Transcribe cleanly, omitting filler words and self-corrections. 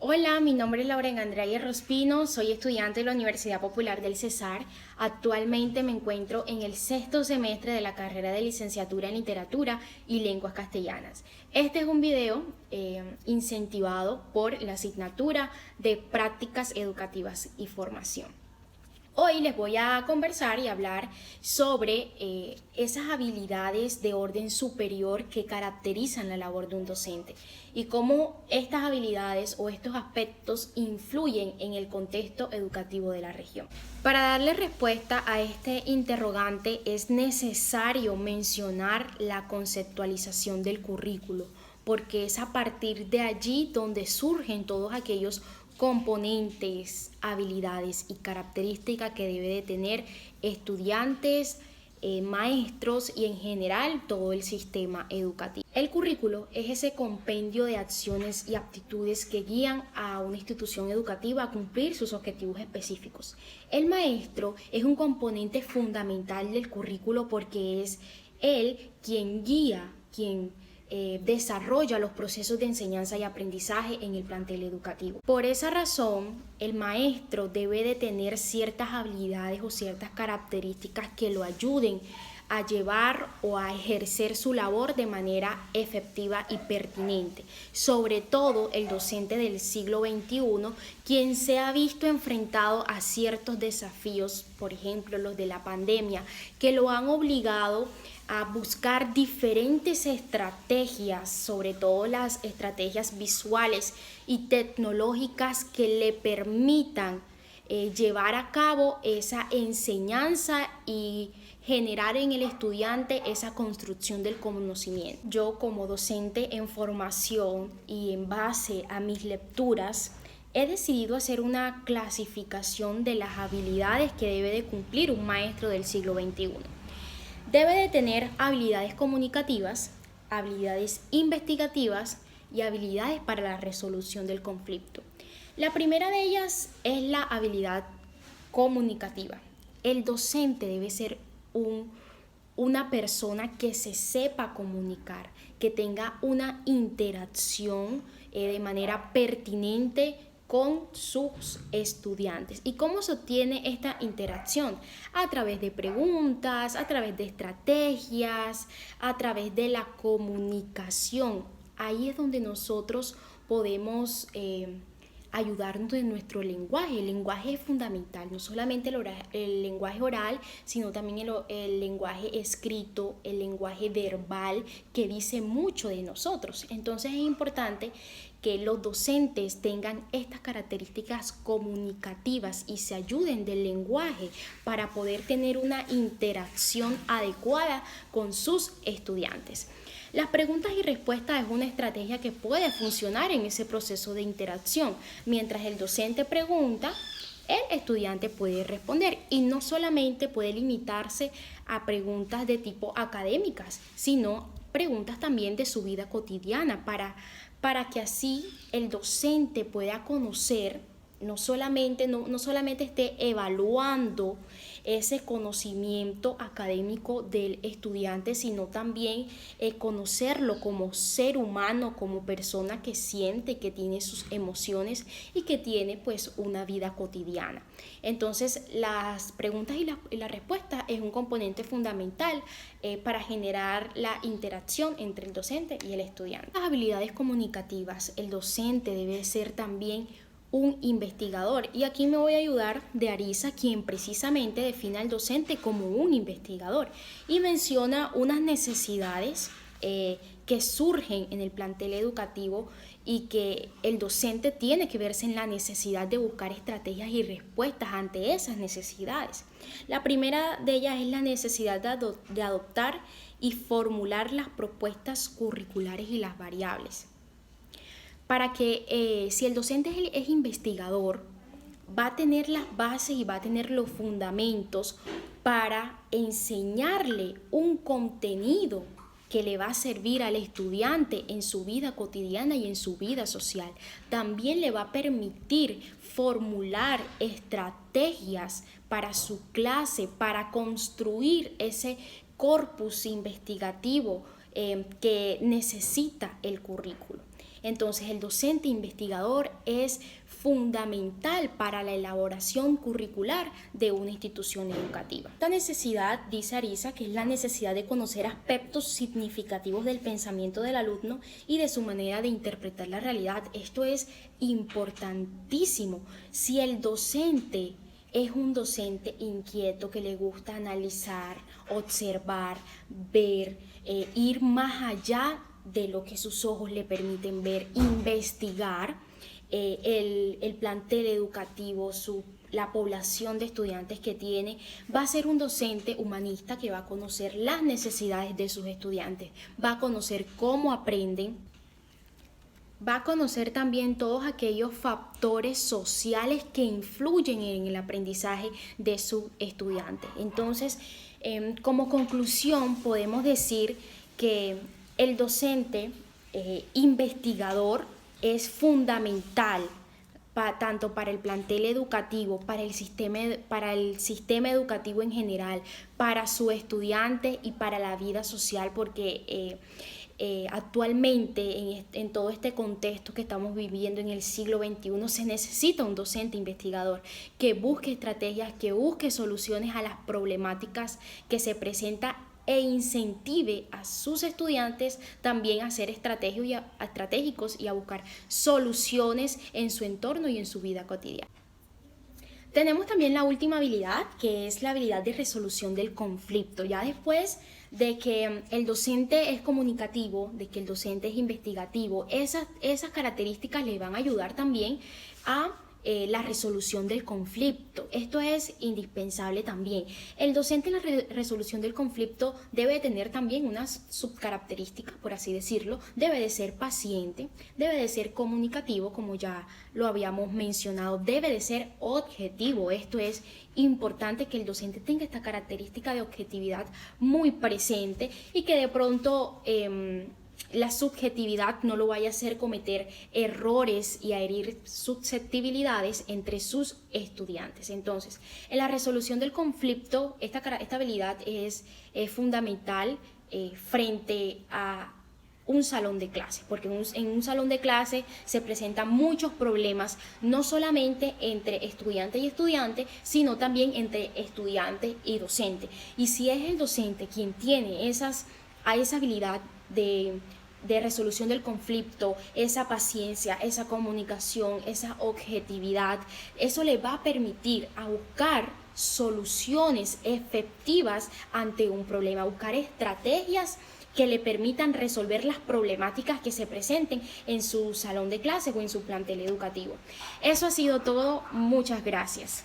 Hola, mi nombre es Lauren Andrea Rospino, soy estudiante de la Universidad Popular del Cesar. Actualmente me encuentro en el sexto semestre de la carrera de licenciatura en Literatura y Lenguas Castellanas. Este es un video incentivado por la asignatura de Prácticas Educativas y Formación. Hoy les voy a conversar y hablar sobre esas habilidades de orden superior que caracterizan la labor de un docente y cómo estas habilidades o estos aspectos influyen en el contexto educativo de la región. Para darle respuesta a este interrogante es necesario mencionar la conceptualización del currículo, porque es a partir de allí donde surgen todos aquellos componentes, habilidades y características que debe de tener estudiantes, maestros y en general todo el sistema educativo. El currículo es ese compendio de acciones y aptitudes que guían a una institución educativa a cumplir sus objetivos específicos. El maestro es un componente fundamental del currículo porque es él quien guía, quien desarrolla los procesos de enseñanza y aprendizaje en el plantel educativo. Por esa razón, el maestro debe de tener ciertas habilidades o ciertas características que lo ayuden a llevar o a ejercer su labor de manera efectiva y pertinente. Sobre todo el docente del siglo XXI, quien se ha visto enfrentado a ciertos desafíos, por ejemplo los de la pandemia, que lo han obligado a buscar diferentes estrategias, sobre todo las estrategias visuales y tecnológicas que le permitan llevar a cabo esa enseñanza y generar en el estudiante esa construcción del conocimiento. Yo como docente en formación y en base a mis lecturas, he decidido hacer una clasificación de las habilidades que debe de cumplir un maestro del siglo XXI. Debe de tener habilidades comunicativas, habilidades investigativas y habilidades para la resolución del conflicto. La primera de ellas es la habilidad comunicativa. El docente debe ser una persona que se sepa comunicar, que tenga una interacción de manera pertinente con sus estudiantes. ¿Y cómo se obtiene esta interacción? A través de preguntas, a través de estrategias, a través de la comunicación. Ahí es donde nosotros podemos ayudarnos de nuestro lenguaje. El lenguaje es fundamental, no solamente el lenguaje oral, sino también el lenguaje escrito, el lenguaje verbal, que dice mucho de nosotros. Entonces es importante que los docentes tengan estas características comunicativas y se ayuden del lenguaje para poder tener una interacción adecuada con sus estudiantes. Las preguntas y respuestas es una estrategia que puede funcionar en ese proceso de interacción. Mientras el docente pregunta, el estudiante puede responder y no solamente puede limitarse a preguntas de tipo académicas, sino preguntas también de su vida cotidiana para que así el docente pueda conocer, no solamente esté evaluando ese conocimiento académico del estudiante, sino también conocerlo como ser humano, como persona que siente, que tiene sus emociones y que tiene pues una vida cotidiana. Entonces las preguntas y la respuesta es un componente fundamental para generar la interacción entre el docente y el estudiante. Las habilidades comunicativas, el docente debe ser también un investigador. Y aquí me voy a ayudar de Arisa, quien precisamente define al docente como un investigador y menciona unas necesidades que surgen en el plantel educativo y que el docente tiene que verse en la necesidad de buscar estrategias y respuestas ante esas necesidades. La primera de ellas es la necesidad de adoptar y formular las propuestas curriculares y las variables. Para que si el docente es investigador, va a tener las bases y va a tener los fundamentos para enseñarle un contenido que le va a servir al estudiante en su vida cotidiana y en su vida social. También le va a permitir formular estrategias para su clase, para construir ese corpus investigativo que necesita el currículo. Entonces, el docente investigador es fundamental para la elaboración curricular de una institución educativa. Esta necesidad, dice Arisa, que es la necesidad de conocer aspectos significativos del pensamiento del alumno y de su manera de interpretar la realidad. Esto es importantísimo. Si el docente es un docente inquieto que le gusta analizar, observar, ver, ir más allá de lo que sus ojos le permiten ver, investigar el plantel educativo, la población de estudiantes que tiene, va a ser un docente humanista que va a conocer las necesidades de sus estudiantes, va a conocer cómo aprenden, va a conocer también todos aquellos factores sociales que influyen en el aprendizaje de sus estudiantes. Entonces, como conclusión, podemos decir que el docente investigador es fundamental tanto para el plantel educativo, para el sistema educativo en general, para su estudiante y para la vida social, porque actualmente en todo este contexto que estamos viviendo en el siglo XXI se necesita un docente investigador que busque estrategias, que busque soluciones a las problemáticas que se presentan e incentive a sus estudiantes también a ser estratégicos y a buscar soluciones en su entorno y en su vida cotidiana. Tenemos también la última habilidad, que es la habilidad de resolución del conflicto. Ya después de que el docente es comunicativo, de que el docente es investigativo, esas características le van a ayudar también a la resolución del conflicto. Esto es indispensable también. El docente en la resolución del conflicto debe tener también unas subcaracterísticas, por así decirlo. Debe de ser paciente, debe de ser comunicativo, como ya lo habíamos mencionado, debe de ser objetivo. Esto es importante, que el docente tenga esta característica de objetividad muy presente y que de pronto la subjetividad no lo vaya a hacer cometer errores y a herir susceptibilidades entre sus estudiantes. Entonces, en la resolución del conflicto, esta habilidad es fundamental frente a un salón de clase, porque en un salón de clase se presentan muchos problemas, no solamente entre estudiante y estudiante, sino también entre estudiante y docente. Y si es el docente quien tiene esa habilidad de resolución del conflicto, esa paciencia, esa comunicación, esa objetividad, eso le va a permitir a buscar soluciones efectivas ante un problema, buscar estrategias que le permitan resolver las problemáticas que se presenten en su salón de clase o en su plantel educativo. Eso ha sido todo. Muchas gracias.